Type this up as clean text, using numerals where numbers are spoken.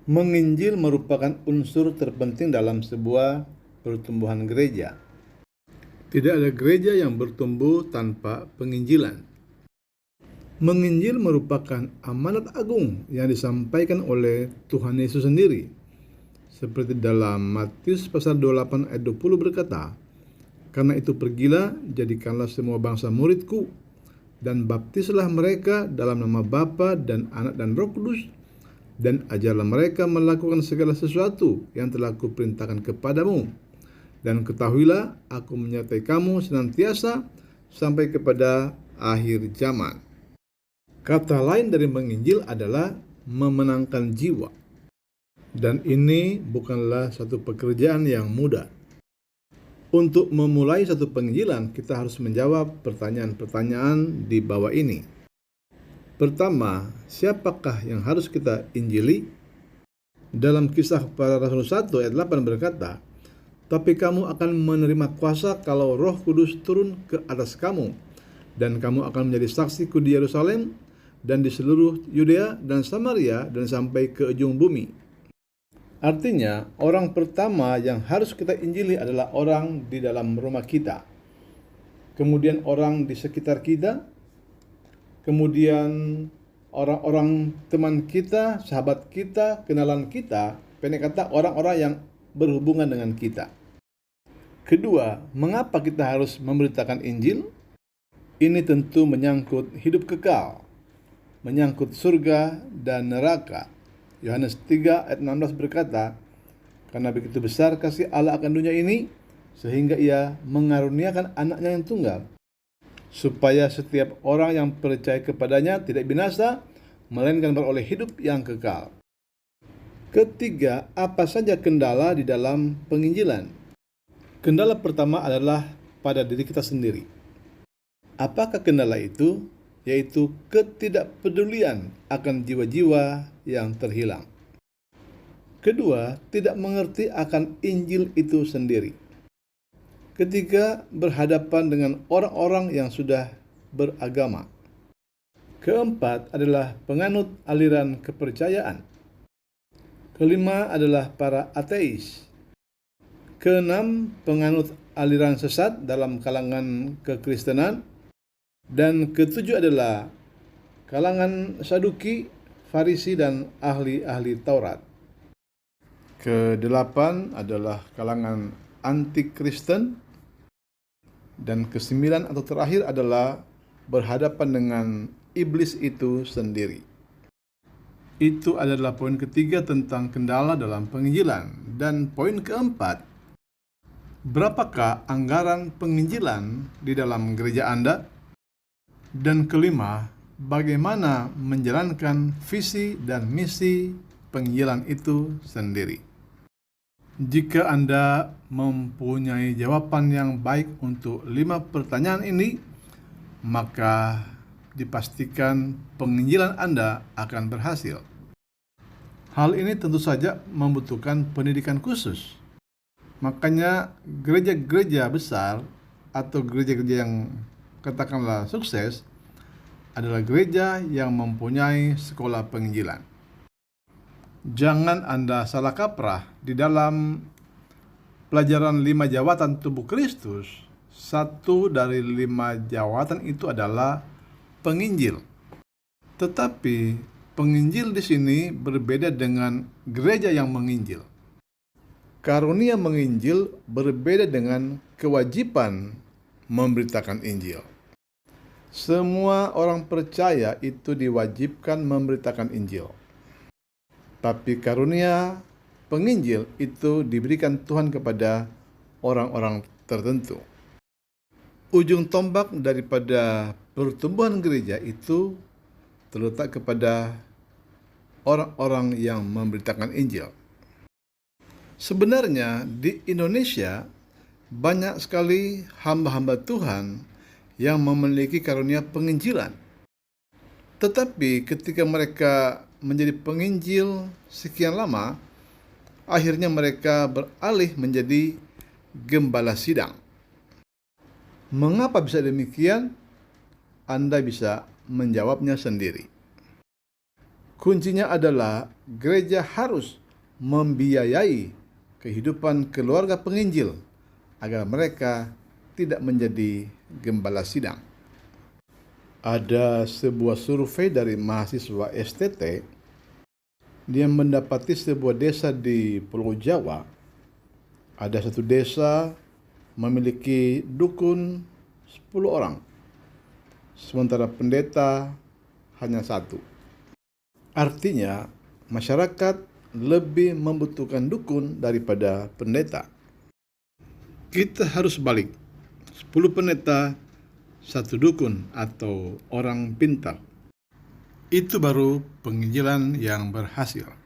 Menginjil merupakan unsur terpenting dalam sebuah pertumbuhan gereja. Tidak ada gereja yang bertumbuh tanpa penginjilan. Menginjil merupakan amanat agung yang disampaikan oleh Tuhan Yesus sendiri. Seperti dalam Matius pasal 28 ayat 20 berkata, "Karena itu pergilah, jadikanlah semua bangsa muridku, dan baptislah mereka dalam nama Bapa dan Anak dan Roh Kudus, dan ajarlah mereka melakukan segala sesuatu yang telah kuperintahkan kepadamu. Dan ketahuilah, aku menyertai kamu senantiasa sampai kepada akhir zaman." Kata lain dari menginjil adalah memenangkan jiwa. Dan ini bukanlah satu pekerjaan yang mudah. Untuk memulai satu penginjilan, kita harus menjawab pertanyaan-pertanyaan di bawah ini. Pertama, siapakah yang harus kita injili? Dalam Kisah Para Rasul 1 ayat 8 berkata, "Tapi kamu akan menerima kuasa kalau Roh Kudus turun ke atas kamu, dan kamu akan menjadi saksiku di Yerusalem dan di seluruh Yudea dan Samaria dan sampai ke ujung bumi." Artinya, orang pertama yang harus kita injili adalah orang di dalam rumah kita, kemudian orang di sekitar kita, kemudian orang-orang teman kita, sahabat kita, kenalan kita, pendek kata orang-orang yang berhubungan dengan kita. Kedua, mengapa kita harus memberitakan Injil? Ini tentu menyangkut hidup kekal, menyangkut surga dan neraka. Yohanes 3 ayat 16 berkata, "Karena begitu besar kasih Allah akan dunia ini, sehingga ia mengaruniakan anaknya yang tunggal, supaya setiap orang yang percaya kepadanya tidak binasa, melainkan beroleh hidup yang kekal." Ketiga, apa saja kendala di dalam penginjilan? Kendala pertama adalah pada diri kita sendiri. Apakah kendala itu? Yaitu ketidakpedulian akan jiwa-jiwa yang terhilang. Kedua, tidak mengerti akan Injil itu sendiri. Ketiga, berhadapan dengan orang-orang yang sudah beragama. Keempat adalah penganut aliran kepercayaan. Kelima adalah para ateis. Keenam, penganut aliran sesat dalam kalangan kekristenan. Dan ketujuh adalah kalangan Saduki, Farisi, dan ahli-ahli Taurat. Kedelapan adalah kalangan anti-Kristen. Dan kesembilan atau terakhir adalah berhadapan dengan iblis itu sendiri. Itu adalah poin ketiga tentang kendala dalam penginjilan. Dan poin keempat, berapakah anggaran penginjilan di dalam gereja Anda? Dan kelima, bagaimana menjalankan visi dan misi penginjilan itu sendiri. Jika Anda mempunyai jawaban yang baik untuk 5 pertanyaan ini, maka dipastikan penginjilan Anda akan berhasil. Hal ini tentu saja membutuhkan pendidikan khusus. Makanya gereja-gereja besar atau gereja-gereja yang katakanlah sukses adalah gereja yang mempunyai sekolah penginjilan. Jangan Anda salah kaprah di dalam pelajaran 5 jawatan tubuh Kristus. Satu dari 5 jawatan itu adalah penginjil. Tetapi penginjil di sini berbeda dengan gereja yang menginjil. Karunia menginjil berbeda dengan kewajiban memberitakan Injil. Semua orang percaya itu diwajibkan memberitakan Injil. Tapi karunia penginjil itu diberikan Tuhan kepada orang-orang tertentu. Ujung tombak daripada pertumbuhan gereja itu terletak kepada orang-orang yang memberitakan Injil. Sebenarnya di Indonesia banyak sekali hamba-hamba Tuhan yang memiliki karunia penginjilan. Tetapi ketika mereka menjadi penginjil sekian lama, akhirnya mereka beralih menjadi gembala sidang. Mengapa bisa demikian? Anda bisa menjawabnya sendiri. Kuncinya adalah gereja harus membiayai kehidupan keluarga penginjil agar mereka tidak menjadi gembala sidang. Ada sebuah survei dari mahasiswa STT. Dia mendapati sebuah desa di Pulau Jawa. Ada satu desa memiliki dukun 10 orang, sementara pendeta hanya 1. Artinya, masyarakat lebih membutuhkan dukun daripada pendeta. Kita harus balik. 10 pendeta, 1 dukun atau orang pintar. Itu baru penginjilan yang berhasil.